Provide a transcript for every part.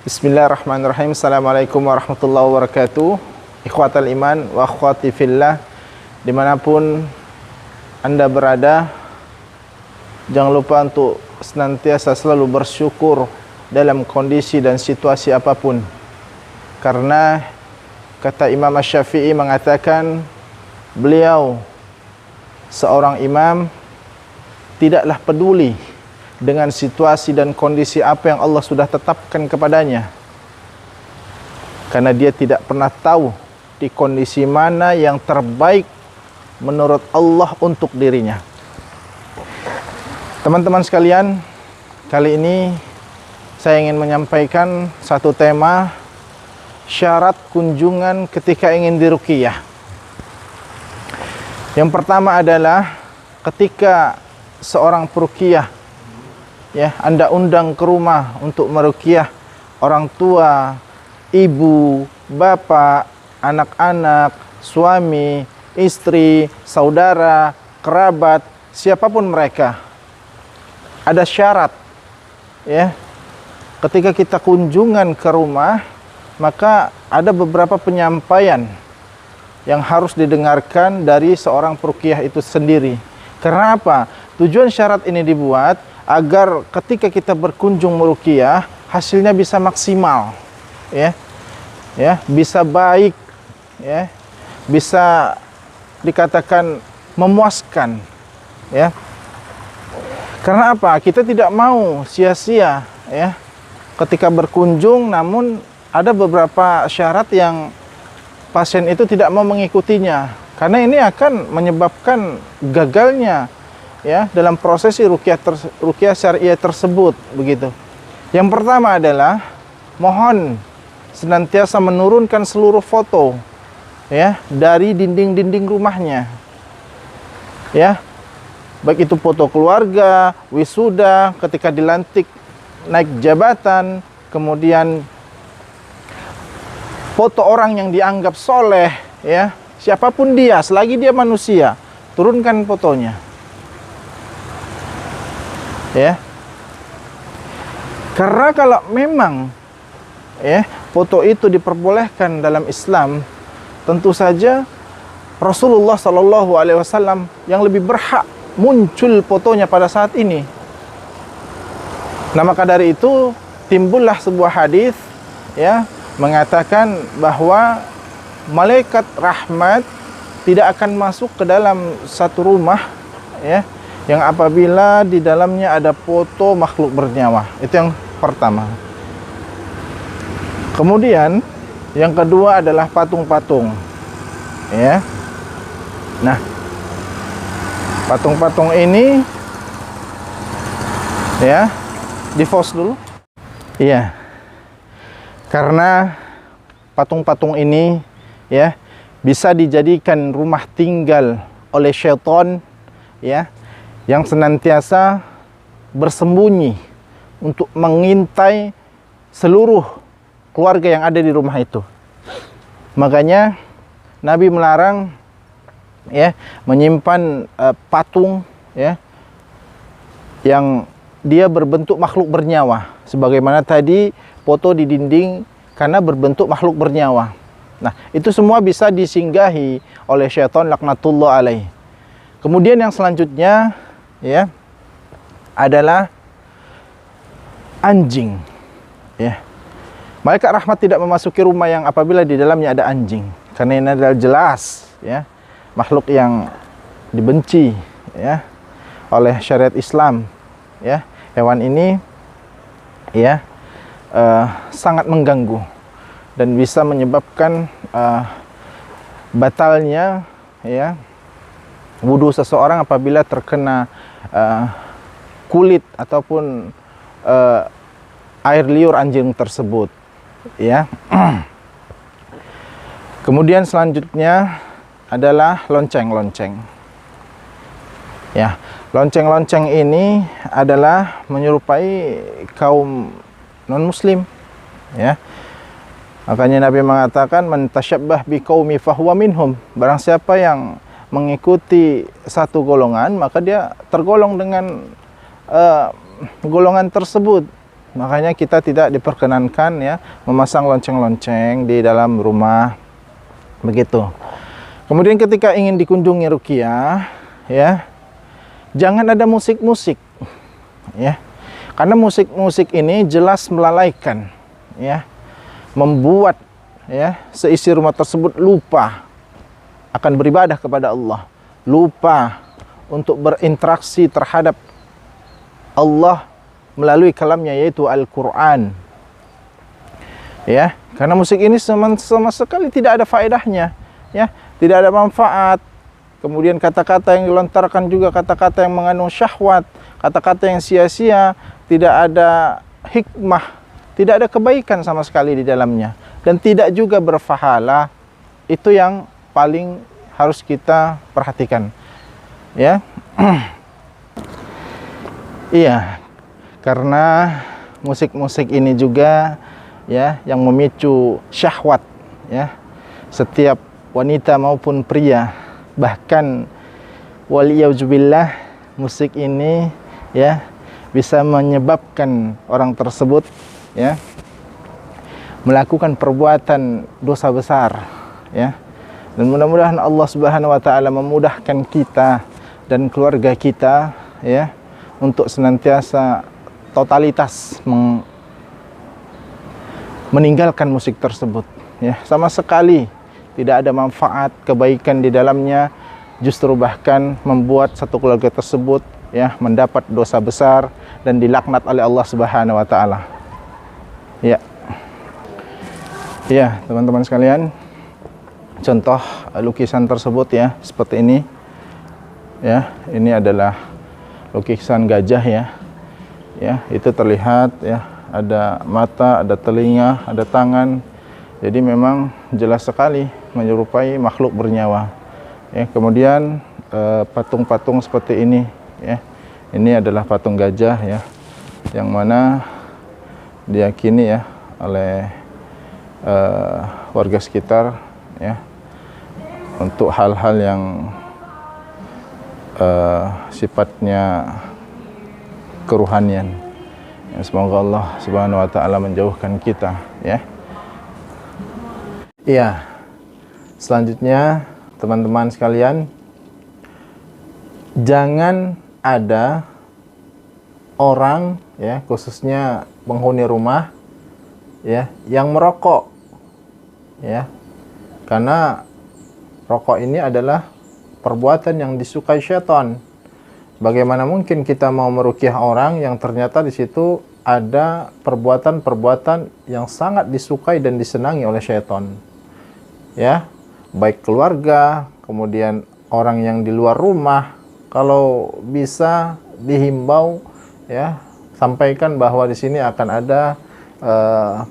Bismillahirrahmanirrahim. Assalamualaikum warahmatullahi wabarakatuh. Ikhwatal iman wa akhwati fillah, dimanapun Anda berada, jangan lupa untuk senantiasa selalu bersyukur dalam kondisi dan situasi apapun. Karena kata Imam Asy-Syafi'i mengatakan, beliau seorang imam tidaklah peduli dengan situasi dan kondisi apa yang Allah sudah tetapkan kepadanya, karena dia tidak pernah tahu di kondisi mana yang terbaik menurut Allah untuk dirinya. Teman-teman sekalian, kali ini saya ingin menyampaikan satu tema, syarat kunjungan ketika ingin diruqyah. Yang pertama adalah ketika seorang peruqyah, Anda undang ke rumah untuk meruqyah orang tua, ibu, bapak, anak-anak, suami, istri, saudara, kerabat, siapapun mereka. Ada syarat, ketika kita kunjungan ke rumah, maka ada beberapa penyampaian yang harus didengarkan dari seorang peruqyah itu sendiri. Karena apa? Tujuan syarat ini dibuat agar ketika kita berkunjung meruqyah, hasilnya bisa maksimal, bisa baik, bisa dikatakan memuaskan, Karena apa? Kita tidak mau sia-sia, ketika berkunjung, namun ada beberapa syarat yang pasien itu tidak mau mengikutinya, karena ini akan menyebabkan gagalnya dalam prosesi ruqyah syariah tersebut, begitu. Yang pertama adalah mohon senantiasa menurunkan seluruh foto dari dinding-dinding rumahnya, baik itu foto keluarga, wisuda, ketika dilantik naik jabatan, kemudian foto orang yang dianggap soleh, siapapun dia, selagi dia manusia, turunkan fotonya. Karena kalau memang foto itu diperbolehkan dalam Islam, tentu saja Rasulullah SAW yang lebih berhak muncul fotonya pada saat ini. Nah, maka dari itu timbullah sebuah hadis mengatakan bahwa malaikat rahmat tidak akan masuk ke dalam satu rumah yang apabila di dalamnya ada foto makhluk bernyawa. Itu yang pertama. Kemudian yang kedua adalah patung-patung. Nah, patung-patung ini di-pause dulu. Karena patung-patung ini bisa dijadikan rumah tinggal oleh syaitan yang senantiasa bersembunyi untuk mengintai seluruh keluarga yang ada di rumah itu. Makanya Nabi melarang menyimpan patung yang dia berbentuk makhluk bernyawa, sebagaimana tadi foto di dinding karena berbentuk makhluk bernyawa. Nah, itu semua bisa disinggahi oleh syaitan laknatullah alaih. Kemudian yang selanjutnya adalah anjing. Malaikat rahmat tidak memasuki rumah yang apabila di dalamnya ada anjing, karena ini adalah jelas makhluk yang dibenci oleh syariat Islam. Hewan ini sangat mengganggu dan bisa menyebabkan batalnya wudu seseorang apabila terkena kulit ataupun air liur anjing tersebut. Kemudian selanjutnya adalah lonceng-lonceng. Lonceng-lonceng ini adalah menyerupai kaum non-muslim. Makanya Nabi mengatakan, man tasyabbah biqaumi fahuwa minhum. Barang siapa yang mengikuti satu golongan, maka dia tergolong dengan golongan tersebut. Makanya kita tidak diperkenankan ya memasang lonceng-lonceng di dalam rumah. Begitu. Kemudian ketika ingin dikunjungi ruqyah ya, jangan ada musik-musik ya. Karena musik-musik ini jelas melalaikan ya. Membuat ya seisi rumah tersebut lupa akan beribadah kepada Allah, lupa untuk berinteraksi terhadap Allah melalui kalamnya yaitu Al-Quran ya. Karena musik ini sama sekali tidak ada faedahnya ya, tidak ada manfaat. Kemudian kata-kata yang dilontarkan juga kata-kata yang mengandung syahwat, kata-kata yang sia-sia, tidak ada hikmah, tidak ada kebaikan sama sekali di dalamnya, dan tidak juga berfahala. Itu yang paling harus kita perhatikan ya. Iya, karena musik-musik ini juga ya yang memicu syahwat ya. Setiap wanita maupun pria, bahkan waliyauzubillah, musik ini ya bisa menyebabkan orang tersebut ya melakukan perbuatan dosa besar ya. Dan mudah-mudahan Allah Subhanahu wa taala memudahkan kita dan keluarga kita ya untuk senantiasa totalitas meninggalkan musik tersebut ya. Sama sekali tidak ada manfaat kebaikan di dalamnya, justru bahkan membuat satu keluarga tersebut ya mendapat dosa besar dan dilaknat oleh Allah Subhanahu wa taala. Ya. Ya, teman-teman sekalian, contoh lukisan tersebut ya seperti ini. Ya, ini adalah lukisan gajah ya. Ya, itu terlihat ya, ada mata, ada telinga, ada tangan. Jadi memang jelas sekali menyerupai makhluk bernyawa. Ya, kemudian patung-patung seperti ini ya. Ini adalah patung gajah ya, yang mana diyakini ya oleh warga sekitar ya untuk hal-hal yang sifatnya keruhanian. Ya, semoga Allah Subhanahu wa taala menjauhkan kita ya. Iya. Selanjutnya teman-teman sekalian, jangan ada orang ya, khususnya penghuni rumah ya yang merokok ya. Karena rokok ini adalah perbuatan yang disukai syaitan. Bagaimana mungkin kita mau meruqyah orang yang ternyata di situ ada perbuatan-perbuatan yang sangat disukai dan disenangi oleh syaitan. Ya, baik keluarga, kemudian orang yang di luar rumah, kalau bisa dihimbau ya, sampaikan bahwa di sini akan ada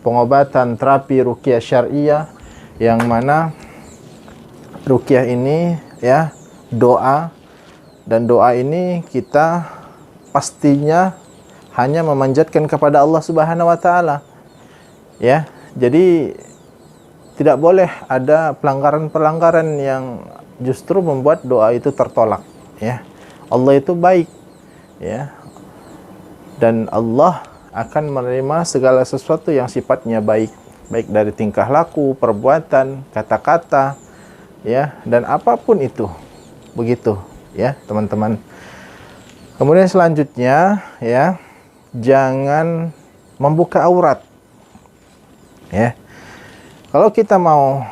pengobatan terapi ruqyah syariah, yang mana ruqyah ini ya doa, dan doa ini kita pastinya hanya memanjatkan kepada Allah Subhanahu wa taala. Ya, jadi tidak boleh ada pelanggaran-pelanggaran yang justru membuat doa itu tertolak ya. Allah itu baik ya. Dan Allah akan menerima segala sesuatu yang sifatnya baik, baik dari tingkah laku, perbuatan, kata-kata ya, dan apapun itu. Begitu ya, teman-teman. Kemudian selanjutnya ya, jangan membuka aurat. Ya. Kalau kita mau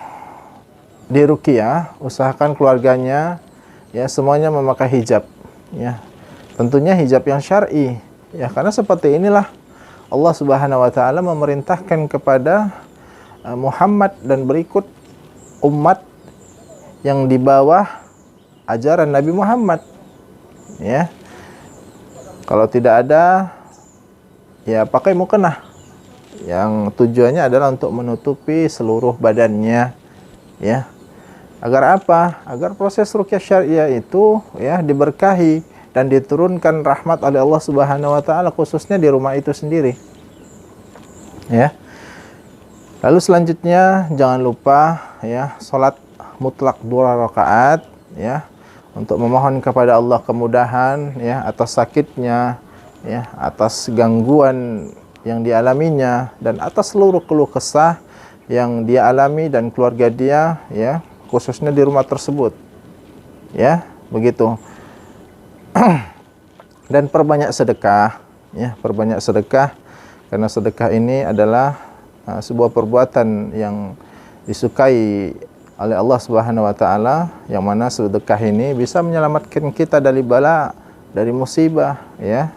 diruqyah, usahakan keluarganya ya semuanya memakai hijab ya. Tentunya hijab yang syar'i ya, karena seperti inilah Allah Subhanahu wa taala memerintahkan kepada Muhammad dan berikut umat yang di bawah ajaran Nabi Muhammad ya. Kalau tidak ada ya pakai mukena, yang tujuannya adalah untuk menutupi seluruh badannya ya. Agar apa? Agar proses ruqyah syariah itu ya diberkahi dan diturunkan rahmat oleh Allah Subhanahu wa taala, khususnya di rumah itu sendiri. Ya. Lalu selanjutnya jangan lupa ya salat mutlak 2 rakaat ya, untuk memohon kepada Allah kemudahan ya atas sakitnya ya, atas gangguan yang dialaminya dan atas seluruh keluh kesah yang dia alami dan keluarga dia, ya, khususnya di rumah tersebut. Ya, begitu. Dan perbanyak sedekah, ya, perbanyak sedekah, karena sedekah ini adalah sebuah perbuatan yang disukai oleh Allah Subhanahu wa taala, yang mana sedekah ini bisa menyelamatkan kita dari bala, dari musibah, ya,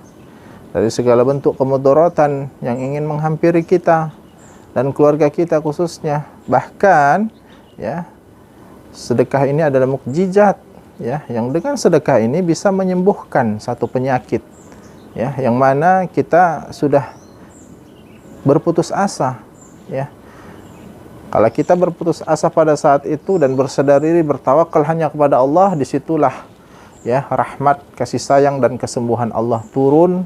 dari segala bentuk kemudaratan yang ingin menghampiri kita dan keluarga kita khususnya. Bahkan, ya, sedekah ini adalah mukjizat, ya, yang dengan sedekah ini bisa menyembuhkan satu penyakit, ya, yang mana kita sudah berputus asa, ya. Kalau kita berputus asa pada saat itu dan bersedar diri bertawakal hanya kepada Allah, disitulah, ya, rahmat, kasih sayang dan kesembuhan Allah turun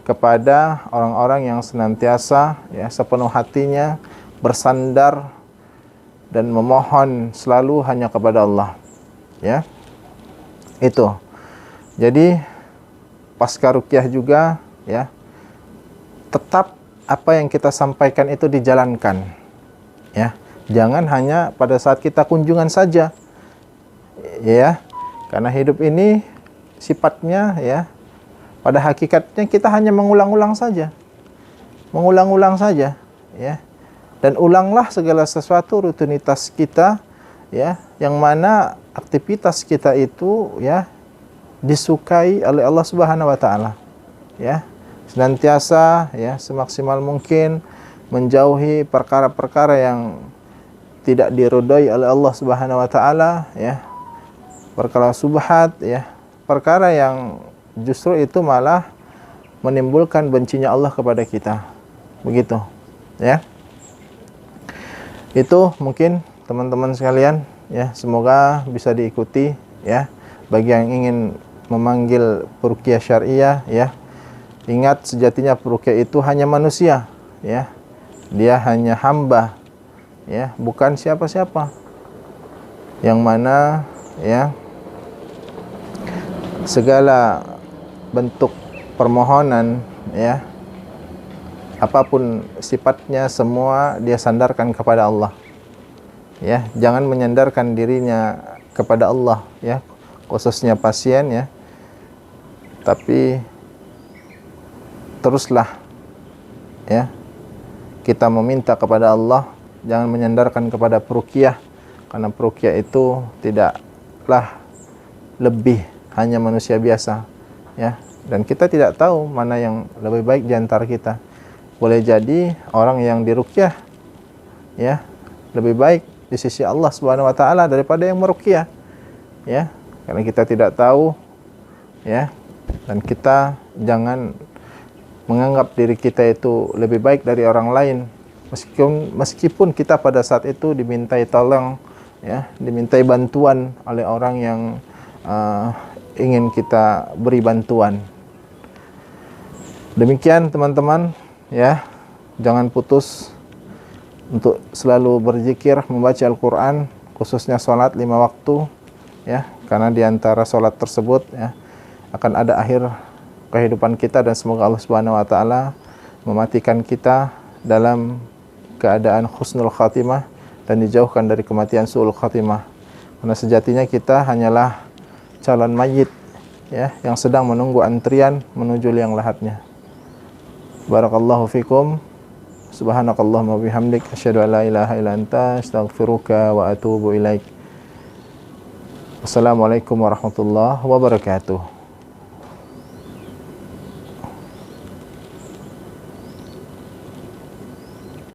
kepada orang-orang yang senantiasa, ya, sepenuh hatinya bersandar dan memohon selalu hanya kepada Allah, ya. Itu. Jadi pasca ruqyah juga, ya, tetap apa yang kita sampaikan itu dijalankan, ya. Jangan hanya pada saat kita kunjungan saja, ya. Karena hidup ini sifatnya, ya, pada hakikatnya kita hanya mengulang-ulang saja. Mengulang-ulang saja, ya. Dan ulanglah segala sesuatu rutinitas kita, ya, yang mana aktivitas kita itu, ya, disukai oleh Allah Subhanahu wa taala. Ya. Senantiasa, ya, semaksimal mungkin menjauhi perkara-perkara yang tidak diridhai oleh Allah Subhanahu wa taala, ya. Perkara subhat, ya, perkara yang justru itu malah menimbulkan bencinya Allah kepada kita. Begitu, ya. Itu mungkin teman-teman sekalian, ya, semoga bisa diikuti, ya, bagi yang ingin memanggil peruqyah syariah, ya. Ingat, sejatinya peruqyah itu hanya manusia, ya. Dia hanya hamba, ya, bukan siapa-siapa. Yang mana, ya, segala bentuk permohonan, ya, apapun sifatnya, semua dia sandarkan kepada Allah. Ya, jangan menyandarkan dirinya kepada Allah, ya, khususnya pasien, ya. Tapi teruslah, ya, kita meminta kepada Allah, jangan menyandarkan kepada peruqyah, karena peruqyah itu tidaklah lebih, hanya manusia biasa, ya. Dan kita tidak tahu mana yang lebih baik di antara kita. Boleh jadi orang yang diruqyah, ya, lebih baik di sisi Allah Subhanahu wa taala daripada yang meruqyah, ya. Karena kita tidak tahu, ya. Dan kita jangan menganggap diri kita itu lebih baik dari orang lain, meskipun kita pada saat itu dimintai tolong, ya, dimintai bantuan oleh orang yang ingin kita beri bantuan. Demikian teman-teman, ya, jangan putus untuk selalu berzikir, membaca Al-Quran, khususnya sholat 5 waktu, ya, karena di antara sholat tersebut, ya, akan ada akhir kehidupan kita, dan semoga Allah Subhanahu wa taala mematikan kita dalam keadaan husnul khatimah dan dijauhkan dari kematian su'ul khatimah. Karena sejatinya kita hanyalah calon mayit, ya, yang sedang menunggu antrian menuju liang lahatnya. Barakallahu fikum. Subhanakallahumma bihamdik asyhadu an la ilaha illa anta astaghfiruka wa atubu ilaik. Wassalamualaikum warahmatullahi wabarakatuh.